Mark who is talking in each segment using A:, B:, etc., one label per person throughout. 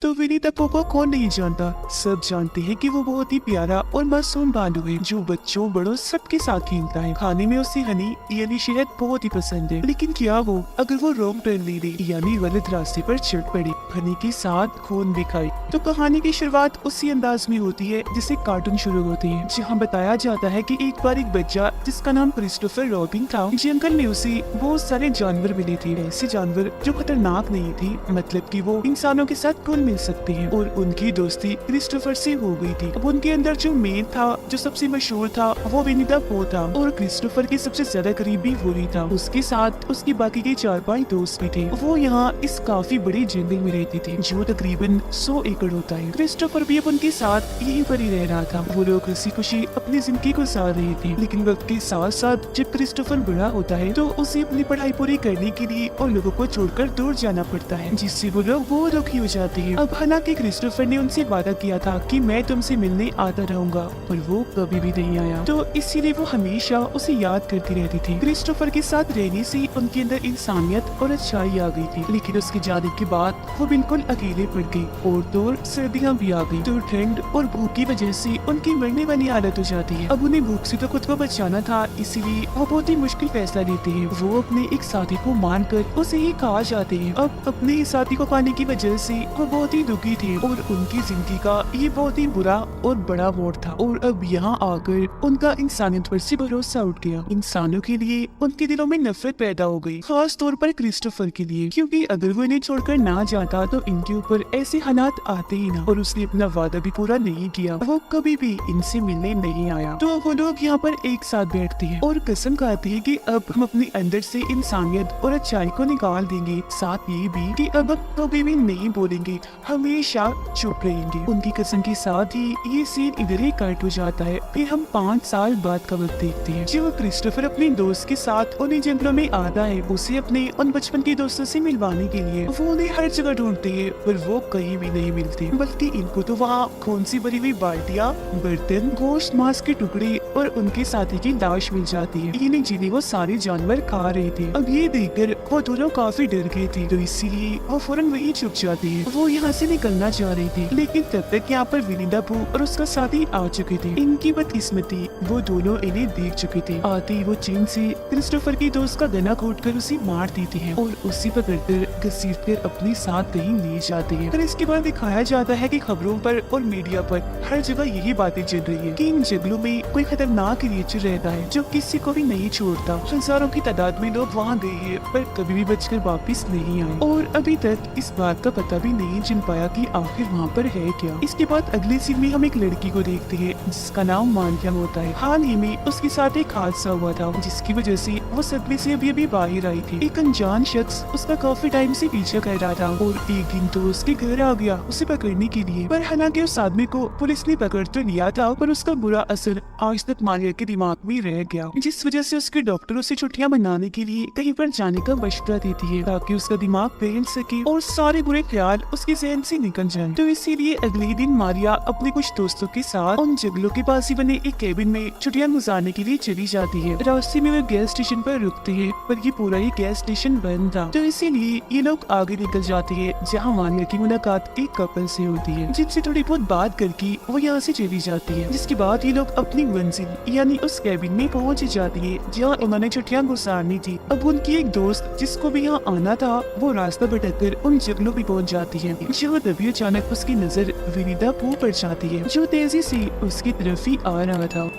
A: तो विनी तप्पो को कौन नहीं जानता। सब जानते हैं कि वो बहुत ही प्यारा और मासूम भालू है जो बच्चों बड़ों सबके साथ खेलता है। खाने में उसे हनी यानी शहद बहुत ही पसंद है, लेकिन क्या वो अगर वो रॉन्ग टर्न ले ले यानी गलत रास्ते पर चढ़ पड़े, हनी के साथ खून भी खाए। तो कहानी की शुरुआत उसी अंदाज में होती है जिसे कार्टून शुरू होते हैं, जहाँ बताया जाता है कि एक बार एक बच्चा जिसका नाम क्रिस्टोफर रॉबिन था, जंगल में उसे बहुत सारे जानवर मिले थे। ऐसे जानवर जो खतरनाक नहीं थे, मतलब कि वो इंसानों के साथ घुल मिल सकते हैं, और उनकी दोस्ती क्रिस्टोफर से हो गई थी। अब उनके अंदर जो मेन था, जो सबसे मशहूर था, वो विनी द पो था, और क्रिस्टोफर के सबसे ज्यादा करीबी वही था। उसके साथ उसकी बाकी के 4-5 दोस्त भी थे। वो यहाँ इस काफी बड़े जंगल में रहते थे जो तकरीबन 100 एकड़ होता है। क्रिस्टोफर भी अब उनके साथ यहीं पर ही रह रहा था। वो लोग हंसी खुशी अपनी जिंदगी गुजार रहे थे, लेकिन वक्त के साथ साथ जब क्रिस्टोफर बड़ा होता है तो उसे अपनी पढ़ाई पूरी करने के लिए और लोगों को छोड़कर दूर जाना पड़ता है, जिससे वो लोग बहुत दुखी हो जाते हैं। अब हालांकि क्रिस्टोफर ने उनसे वादा किया था कि मैं तुमसे मिलने आता रहूंगा, पर वो कभी भी नहीं आया, तो इसीलिए वो हमेशा उसे याद करती रहती थी। क्रिस्टोफर के साथ रहने से उनके अंदर इंसानियत और अच्छाई आ गई थी, लेकिन उसके जाने के बाद वो बिल्कुल अकेले पड़ गई, और तो सर्दियाँ भी आ गई, तो ठंड और भूख की वजह से उनकी मरने वाली हालत हो जाती है। अब उन्हें भूख से तो खुद को बचाना था, इसीलिए वो बहुत ही मुश्किल फैसला लेते हैं। वो अपने एक साथी को मारकर उसे ही खा जाते हैं। अब अपने ही साथी को खाने की वजह से वो बहुत ही दुखी थे, और उनकी जिंदगी का ये बहुत ही बुरा और बड़ा मोड़ था। और अब यहाँ आकर उनका इंसानियत पर से भरोसा उठ गया। इंसानों के लिए उनके दिलों में नफरत पैदा हो गई, खास तौर पर क्रिस्टोफर के लिए, क्योंकि अगर वो इन्हें छोड़कर ना जाता तो इनके ऊपर ऐसे हालात आते ही ना। और उसने अपना वादा भी पूरा नहीं किया, वो कभी भी इनसे मिलने नहीं आया। तो वो लोग यहाँ पर एक साथ बैठते हैं और कसम खाते हैं कि अब हम अपने अंदर से इंसानियत और अच्छाई को निकाल देंगे, साथ ये भी कि अब हम कभी भी नहीं बोलेंगे, हमेशा चुप रहेंगे। उनकी कसम के साथ ही ये सीन इधर ही कट हो जाता है। फिर हम 5 साल बाद का वक्त देखते हैं, जब क्रिस्टोफर अपने दोस्त के साथ उन्हीं जंगलों में आता है, उसे अपने उन बचपन के दोस्तों से मिलवाने के लिए। वो उन्हें हर जगह ढूंढते हैं, पर वो कहीं भी नहीं मिलते, बल्कि इनको तो वहाँ खून से भरी हुई बाल्टियाँ, बर्तन, गोश्त, मांस के टुकड़े और उनके साथी की लाश मिल जाती है, इन्हें जिन्हें वो सारे जानवर खा रहे थे। अब ये देखकर वो दोनों काफी डर गए थे, तो इसीलिए वो फौरन वहीं छुप जाते हैं। वो यहाँ से निकलना चाह रहे थे, लेकिन तब तक यहाँ पर विनी द पो और उसका साथी आ चुके थे। इनकी बदकिस्मती, वो दोनों इन्हें देख चुके थे। आते ही वो चीन से क्रिस्टोफर के दोस्त का गला घोटकर उसे मार देते हैं और उसे पकड़कर घसीटकर अपने साथ कहीं ले जाते हैं। फिर इसके बाद दिखाया जाता है कि खबरों पर और मीडिया पर हर जगह यही बातें चल रही है कि इन जंगलों में कोई खतरनाक क्रिएचर रहता है जो किसी को भी नहीं छोड़ता। हजारों की तादाद में लोग वहाँ गए हैं, पर कभी भी बचकर वापस नहीं आए, और अभी तक इस बात का पता भी नहीं चल पाया कि आखिर वहाँ पर है क्या। इसके बाद अगले सीन में हम एक लड़की को देखते हैं जिसका नाम मानिया होता है। हाल ही में उसके साथ एक हादसा हुआ था, जिसकी वजह से वो सदमे से अभी बाहर आई थी। एक अनजान शख्स उसका काफी टाइम से पीछा कर रहा था, और एक दिन तो उसके घर आ गया उसे पकड़ने के लिए। पर हालांकि उस आदमी को पुलिस ने पकड़ तो लिया था, पर उसका बुरा असर आज तक मानिया के दिमाग में रह गया, जिस वजह से उसके डॉक्टर उसे छुट्टियां मनाने के लिए कहीं पर जाने का मशवरा देती है, ताकि उसका दिमाग बैठ सके और सारे बुरे ख्याल उसके जहन से निकल जाएं। तो इसीलिए अगले दिन मारिया अपने कुछ दोस्तों के साथ उन जंगलों के पास ही बने एक केबिन में छुट्टियां गुजारने के लिए चली जाती है। रास्ते में वे गैस स्टेशन पर रुकते हैं, पर ये पूरा ही गैस स्टेशन बंद था, तो इसीलिए ये लोग आगे निकल जाते हैं, जहाँ मानिया की मुलाकात एक कपल से होती है, जिनसे थोड़ी बहुत बात करके वो यहाँ से चली जाती है। जिसके बाद ये लोग अपनी मंजिल यानी उस केबिन में पहुँच जाती है जहाँ उन्होंने छुट्टियां गुजारनी थी। अब उनकी एक दोस्त जिसको भी यहाँ आना था, वो रास्ता भटक कर उन जंगलों में पहुँच जाती है, जो तभी अचानक उसकी नजर विनी द पो पर जाती है, जो तेजी से उसकी तरफ ही आ रहा था।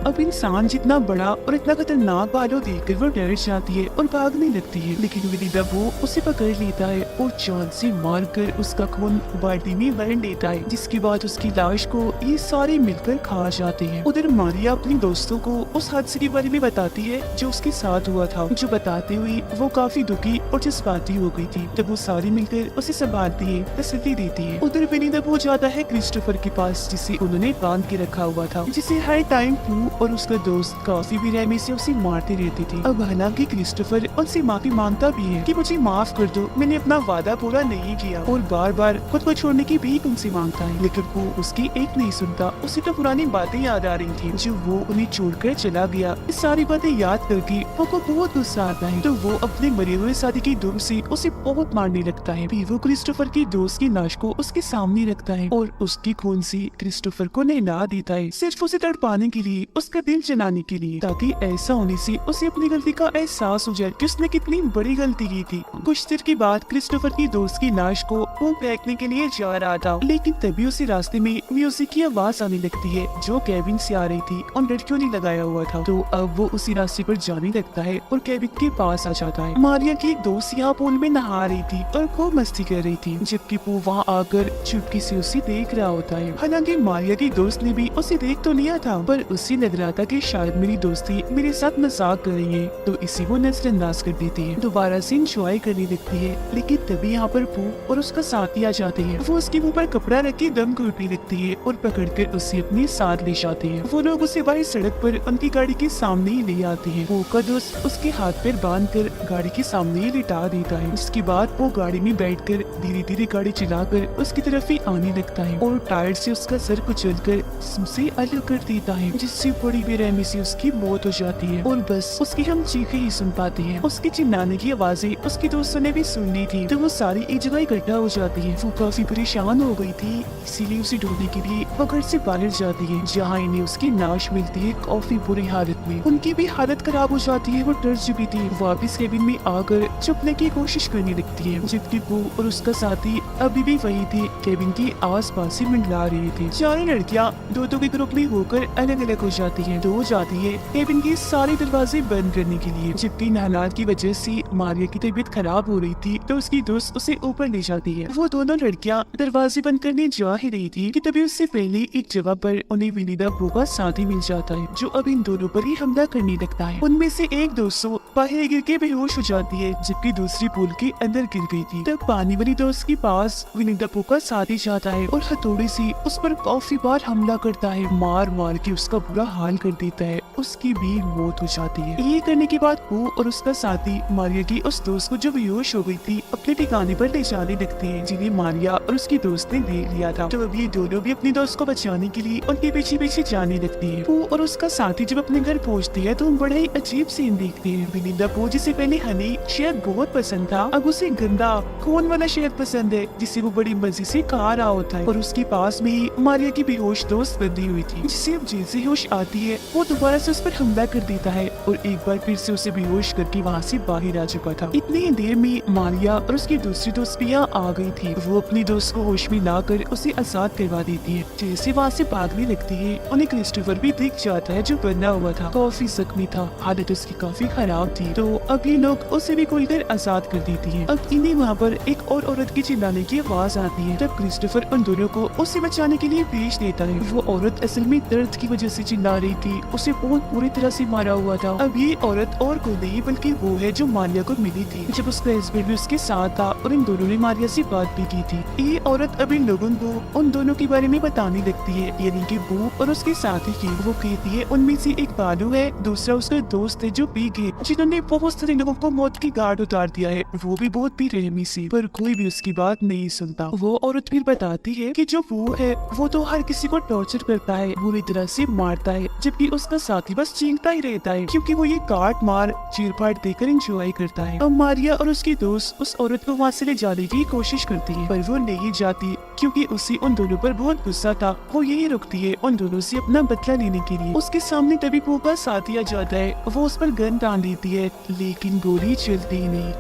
A: अब इंसान जितना बड़ा और इतना खतरनाक भालू देखकर वो डर जाती है और भागने लगती है, लेकिन विनी द पो उसे पकड़ लेता है और जान से मारकर उसका खून बाल्टी में भर देता है, जिसके बाद उसकी लाश को ये सारे मिलकर खा जाते हैं। उधर मारिया अपने दोस्तों को उस हादसे के बारे में बताती है जो उसके साथ हुआ था, जो बताते हुए वो काफी दुखी और जज्बाती हो गई थी। तब वो सारे मिलकर उसे संभालती है, तसल्ली देती है। उधर विनी द पो जाता है क्रिस्टोफर के पास, जिसे उन्होंने बांध के रखा हुआ था, जिसे हर टाइम और उसका दोस्त काफी बेरहमी से उसे मारते रहती थी। अब हालांकि क्रिस्टोफर उनसे माफी मांगता भी है कि मुझे माफ कर दो, मैंने अपना वादा पूरा नहीं किया, और बार बार खुद को छोड़ने की भीख उनसे मांगता है, लेकिन वो उसकी एक नहीं सुनता। उसे तो पुरानी बातें याद आ रही थी जो वो उन्हें छोड़कर चला गया। इस सारी बातें याद करके वो को बहुत गुस्सा आता है, तो वो अपने मरे हुए साथी की दुम से उसे बहुत मारने लगता है। फिर वो क्रिस्टोफर की दोस्त की लाश को उसके सामने रखता है और उसकी खून से क्रिस्टोफर को नहला देता है, सिर्फ उसे तड़पाने के लिए, उसका दिल जलाने के लिए, ताकि ऐसा होने से उसे अपनी गलती का एहसास हो जाए कि उसने कितनी बड़ी गलती की थी। कुछ देर के बाद क्रिस्टोफर की दोस्त की लाश को वो फेंकने के लिए जा रहा था, लेकिन तभी उसे रास्ते में म्यूजिक की आवाज आने लगती है जो केबिन से आ रही थी और लड़कियों ने लगाया हुआ था। तो अब वो उसी रास्ते पर जाने लगता है और केबिन के पास आ जाता है। मारिया की एक दोस्त यहाँ पूल में नहा रही थी और खूब मस्ती कर रही थी, जबकि वो वहाँ आकर चुपके से उसे देख रहा होता है। हालांकि मारिया की दोस्त ने भी उसे देख तो लिया था, पर उसे लग रहा था कि शायद मेरी दोस्ती मेरे साथ मजाक कर रही है, तो इसी को नजरअंदाज कर देती है। दोबारा से इंजॉय करने लगती है, लेकिन तभी यहाँ पर पू और उसका साथी आ जाते हैं। वो उसके मुंह पर कपड़ा रख के दम घुटने लगती है और पकड़कर उसे अपने साथ ले जाते हैं। वो लोग उसे बाहर सड़क पर उनकी गाड़ी के सामने ही ले आते हैं। वो का दोस्त उसके हाथ पैर बांध कर गाड़ी के सामने ही लिटा देता है, जिसके बाद वो गाड़ी में बैठकर धीरे धीरे गाड़ी चलाकर उसकी तरफ ही आने लगता है और टायर से उसका सर कुचलकर जिस्म अलग कर देता है, जिससे बड़ी बेरहमी से उसकी मौत हो जाती है। और बस उसकी हम चीखें ही सुन पाते हैं। उसके चिल्लाने की आवाजें उसके दोस्तों ने भी सुन ली थी, तो वो सारी एक जगह इकट्ठा हो जाती है। वो काफी परेशान हो गई थी, इसीलिए उसे ढूंढने के लिए वो घर से बाहर जाती है, जहाँ इन्हें उसकी लाश मिलती है काफी बुरी हालत में। उनकी भी हालत खराब हो जाती है, वो डर चुकी थी। वापिस केबिन में आकर छुपने की कोशिश करने लगती है, जबकि वो और उसका साथी अभी भी वही थे, केबिन के आस पास ही मंडला रही थी। चारों लड़कियाँ दो दो के ग्रुप में होकर अलग अलग हो जाती है। दो जाती है केबिन के सारे दरवाजे बंद करने के लिए, जबकि हालात की वजह से मारिया की तबीयत खराब हो रही थी, तो उसकी दोस्त उसे ऊपर ले जाती है। वो दोनों लड़कियां दरवाजे बंद करने जा ही रही थी कि तभी उससे पहले एक जगह पर उन्हें विनीता पू का साथी मिल जाता है, जो अब इन दोनों पर ही हमला करने लगता है। उनमें से एक दोस्तों बाहर गिर के बेहोश हो जाती है, जबकि दूसरी पूल के अंदर गिर गई थी। तब पानी वाली दोस्त के पास विनीता पू का साथी जाता है और हथौड़े से उस पर काफी बार हमला करता है, मार मार के उसका बुरा हाल कर देता है। उसकी भी मौत हो जाती है। ये करने के बाद पू और उसका साथी मारिया की उस दोस्त को जो बेहोश हो गई थी अपने ठिकाने पर ले जाने लगते हैं, जिन्हें मारिया और उसकी दोस्त ने देख लिया था। तो अब ये दोनों भी अपनी दोस्त को बचाने के लिए उनके पीछे पीछे जाने लगती है। पू और उसका साथी जब अपने घर पहुँचती है तो हम बड़ा ही अजीब सीन देखते हैं। विनिंदा पू जिसे पहले हनी शहद बहुत पसंद था, अब उसे गंदा खून वाला शहद पसंद है, जिसे वो बड़ी मजे से खा रहा होता है। और उसके पास में ही मारिया की बेहोश दोस्त बंधी हुई थी, जिसे अब जैसे होश आती है वो दोबारा से उस पर हमला कर देता है और एक बार फिर से उसे बेहोश करके वहाँ से बाहर आ चुका था। इतनी ही देर में मारिया और उसकी दूसरी दोस्त भी यहाँ आ गई थी। वो अपनी दोस्त को होश में लाकर उसे आजाद करवा देती है। जैसे वहाँ से भागने लगती है उन्हें क्रिस्टोफर भी दिख जाता है, जो बंधा हुआ था, काफी जख्मी था, हालत उसकी काफी खराब थी। तो अब ये लोग उसे भी कोई देर आजाद कर देती है। अब इन्हें वहाँ पर एक और औरत की चिल्लाने की आवाज आती है। तब क्रिस्टोफर उन दोनों को उसे बचाने के लिए भेज देता है। वो औरत असल में दर्द की वजह से चिल्ला रही थी, उसे बहुत बुरी तरह से मारा हुआ था। अब ये औरत और कोई नहीं बल्कि वो है जो मारिया को मिली थी जब उसका हस्बैंड भी उसके साथ था, और इन दोनों ने मारिया से बात भी की थी। ये औरत अब इन लोगों को उन दोनों के बारे में बताने लगती है, यानी कि वो और उसके साथी की। वो कहती है उनमें से एक बालू है, दूसरा उसका दोस्त है जो पीक है, जिन्होंने बहुत सारे लोगों को मौत की गार्ड उतार दिया है, वो भी बहुत बेरहमी से, पर कोई भी उसकी बात नहीं सुनता। वो औरत फिर बताती है कि जो वो है वो तो हर किसी को टॉर्चर करता है, बुरी तरह से मारता है, जबकि उसका साथी बस चीखता ही रहता है, क्योंकि वो ये काट मार चीर फाड़ देकर एंजॉय करता है। अब मारिया और उसकी दोस्त उस औरत को वहाँ से ले जाने की कोशिश करती है, पर वो नहीं जाती, क्योंकि उसे उन दोनों पर बहुत गुस्सा था। वो यही रुकती है उन दोनों से अपना बदला लेने के लिए। उसके सामने तभी पू का साथी आ जाता है। वो उस पर गन तान देती है, लेकिन गोली चलती नहीं।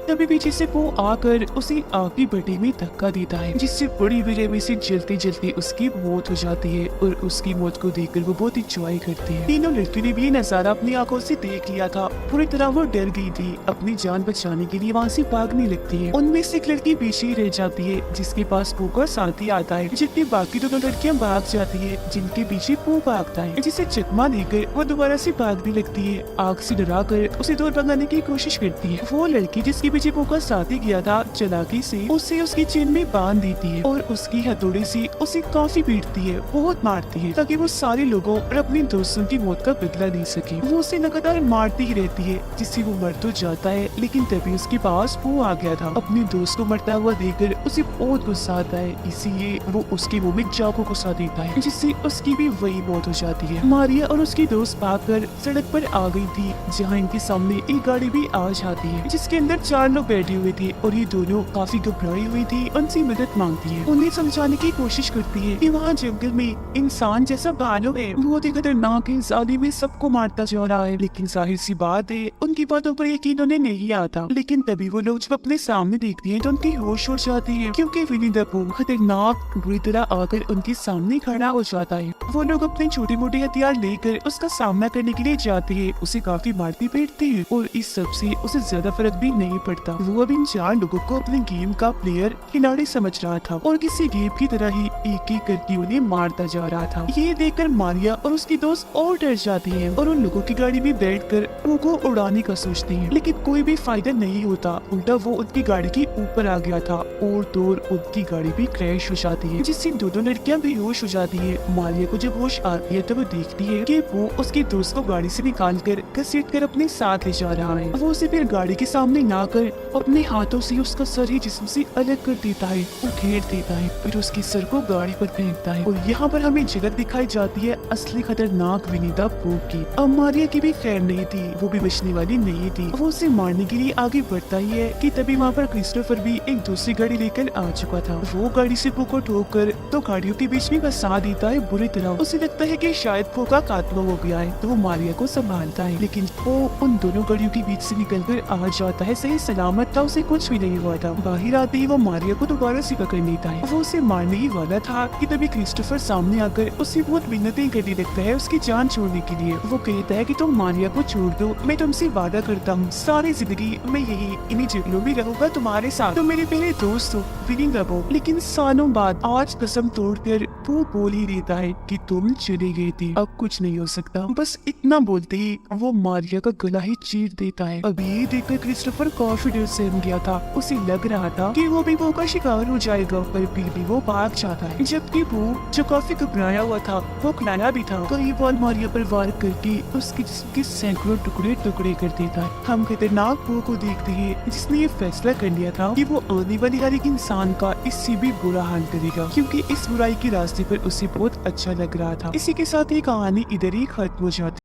A: तभी पीछे से वो आकर उसे आग की भट्टी में धक्का देता है, जिससे बड़ी बेरहमी से जलते जलते उसकी मौत हो जाती है। और उसकी मौत को देखकर वो बहुत इंजॉय करते हैं। तीनों लड़कियों ने भी ये नजारा अपनी आंखों से देख लिया था। पूरी तरह वो डर गई थी, अपनी जान बचाने के लिए वहाँ से भागने लगती है। उनमें से एक लड़की पीछे रह जाती है, जिसके पास पू का साथी आता है, जबकि बाकी दोनों लड़कियाँ भाग जाती है, जिनके पीछे पू भागता है, जिसे चकमा देकर वो दोबारा से भागने लगती है। आग से डरा कर उसे दूर भगाने की कोशिश करती है। वो लड़की जिसकी पीछे वो का साथी गया था, चालाकी से उसे उसकी चेन में बांध देती है और उसकी हथौड़े से उसे काफी पीटती है, बहुत मारती है, ताकि वो सारे लोगों और अपने दोस्तों की मौत का बदला ले सके। वो उसे लगातार मारती ही रहती है, जिससे वो मर तो जाता है, लेकिन तभी उसके पास वो आ गया था। अपने दोस्त को मरता हुआ देखकर उसे बहुत गुस्सा आता है, इसीलिए वो उसके मुंह में चाकू घुसा देता है, जिससे उसकी भी वही मौत हो जाती है। मारिया और उसकी दोस्त भागकर सड़क पर आ गई थी, जहाँ इनके सामने एक गाड़ी भी आ जाती है, जिसके अंदर 4 लोग बैठे हुए थे और ये दोनों काफी घबराई हुई थी, उनसे मदद मांगती है। उन्हें समझाने की कोशिश करती है कि वहाँ जंगल में इंसान जैसा भालू है, बहुत ही खतरनाक है, जालिम में सबको मारता जा रहा है। लेकिन जाहिर सी बात है, उनकी बातों पर यकीन उन्हें नहीं आता। लेकिन तभी वो लोग जब अपने सामने देखती है तो उनकी होश उड़ जाती है, क्योंकि विनी द पूह खतरनाक बुरी तरह आकर उनके सामने खड़ा हो जाता है। वो लोग अपने छोटे मोटे हथियार लेकर उसका सामना करने के लिए जाते हैं, उसे काफी मारती पीटती है और इस सब से उसे ज्यादा फर्क भी नहीं पड़ता। वो अब इन 4 लोगों को अपने गेम का प्लेयर खिलाड़ी समझ रहा था और किसी गेम की तरह ही एक एक करके उन्हें मारता जा रहा था। ये देखकर मारिया और उसकी दोस्त और डर जाती है और उन लोगों की गाड़ी में बैठकर उनको उड़ाने का सोचती है, लेकिन कोई भी फायदा नहीं होता। उल्टा वो उनकी गाड़ी के ऊपर आ गया था और दूर उनकी गाड़ी भी क्रैश हो जाती है, जिससे दोनों लड़कियां बेहोश हो जाती है। मारिया को जब होश आती है तो वो देखती है कि वो उसके दोस्त को गाड़ी से निकाल कर घसीट कर अपने साथ ले जा रहा है। वो उसे फिर गाड़ी के सामने ना कर अपने हाथों से उसका सर ही जिस्म से अलग कर देता है, वो घेर देता है, फिर उसके सर को गाड़ी पर फेंकता है। और यहाँ पर हमें जगह दिखाई जाती है असली खतरनाक विनी द पूह की। अब मारिया की भी खैर नहीं थी, वो भी बचने वाली नहीं थी। वो उसे मारने के लिए आगे बढ़ता ही है कि तभी वहाँ पर क्रिस्टोफर भी एक दूसरी गाड़ी लेकर आ चुका था। वो गाड़ी से पू को ठोकर तो गाड़ियों के बीच में फंसा देता है बुरी तरह। उसे लगता है कि शायद पू का खात्मा हो गया है, तो वो मारिया को संभालता है, लेकिन वो उन दोनों गाड़ियों के बीच से निकलकर आ जाता है, सही सलामत था, उसे कुछ भी नहीं हुआ था। बाहर आते ही वो मारिया को दोबारा से पकड़ लेता है। वो उसे मारने ही वाला था कि तभी क्रिस्टोफर सामने आकर उससे बहुत मिन्नतें करने लगता है उसकी जान छोड़ने के लिए। वो कहता है कि तुम मारिया को छोड़ दो, मैं तुमसे वादा करता हूँ सारी जिंदगी मैं यही इन्हीं जंगलों में रहूंगा तुम्हारे साथ, तुम मेरे पहले दोस्त हो विनी द पूह। लेकिन सालों बाद आज कसम तोड़कर वो बोल ही देता है कि तुम चले गए थे, अब कुछ नहीं हो सकता। बस इतना बोलते ही वो मारिया का गला ही चीर देता है। अब ये देखकर क्रिस्टोफर काफी डर से गया था, उसे लग रहा था कि वो भी वो का शिकार हो जाएगा, पर फिर भी वो भाग जाता है। जबकि वो जो काफी घबराया हुआ था वो खिलाया भी था, कई बार मारिया पर वार करके उसके जिस्म के सैकड़ों टुकड़े टुकड़े कर देता है। हम खतरनाक पूह को देखते हैं जिसने ये फैसला कर लिया था कि वो आने वाले हर एक इंसान का इससे भी बुरा हाल करेगा, क्योंकि इस बुराई के रास्ते पर उसे बहुत अच्छा लग रहा था। इसी के साथ ये कहानी इधर ही खत्म हो जाती।